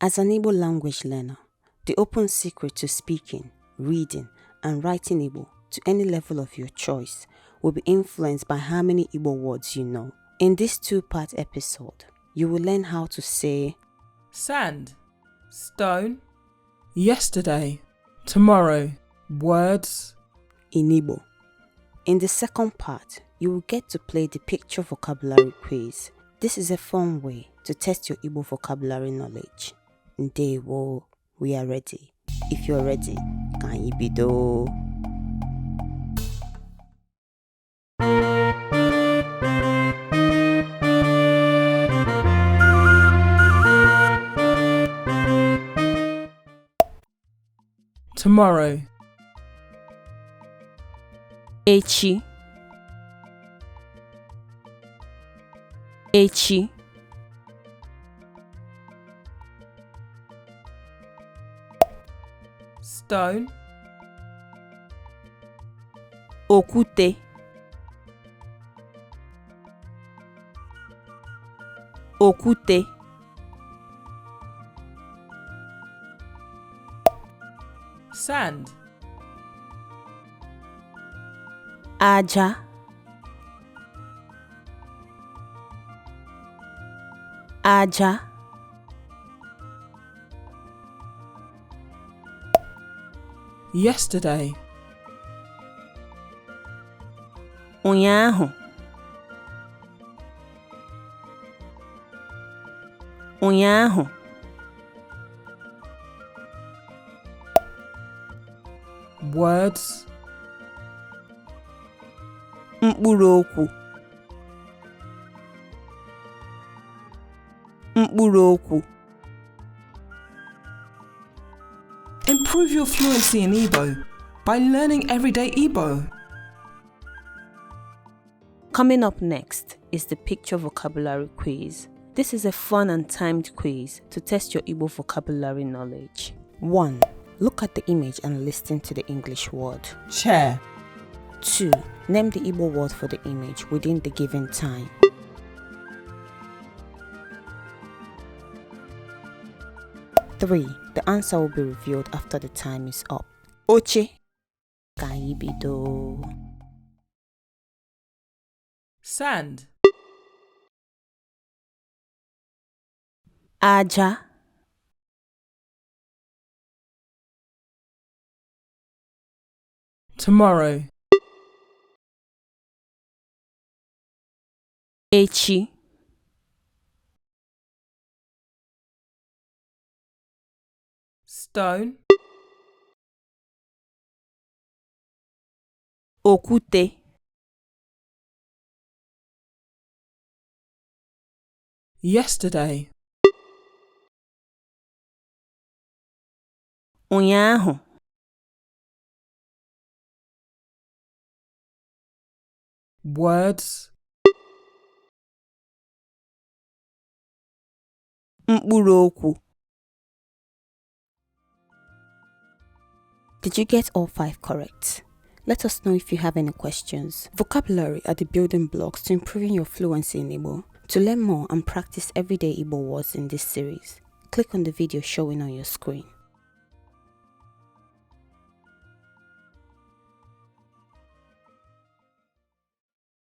As an Igbo language learner, the open secret to speaking, reading, and writing Igbo to any level of your choice will be influenced by how many Igbo words you know. In this two-part episode, you will learn how to say sand, stone, yesterday, tomorrow, words in Igbo. In the second part, you will get to play the picture vocabulary quiz. This is a fun way to test your Igbo vocabulary knowledge. Ndewo, we are ready. If you're ready, anyị bido. Tomorrow, Echi, echi, stone, okwute, okwute, sand, aja, aja, yesterday, ụnyaahụ, ụnyaahụ, words mkpụrụ okwu, mkpụrụ okwu. Improve your fluency in Igbo by learning everyday Igbo. Coming up next is the picture vocabulary quiz. This is a fun and timed quiz to test your Igbo vocabulary knowledge. 1. Look at the image and listen to the English word. Chair, 2. Name the Igbo word for the image within the given time. 3. The answer will be revealed after the time is up. Oche, anyị bido. sand, Aja, tomorrow, echi, stone, okwute, yesterday, ụnyaahụ, words mkpụrụ okwu. Did you get all 5 correct? Let us know if you have any questions. Vocabulary are the building blocks to improving your fluency in Igbo. To learn more and practice everyday Igbo words in this series, click on the video showing on your screen.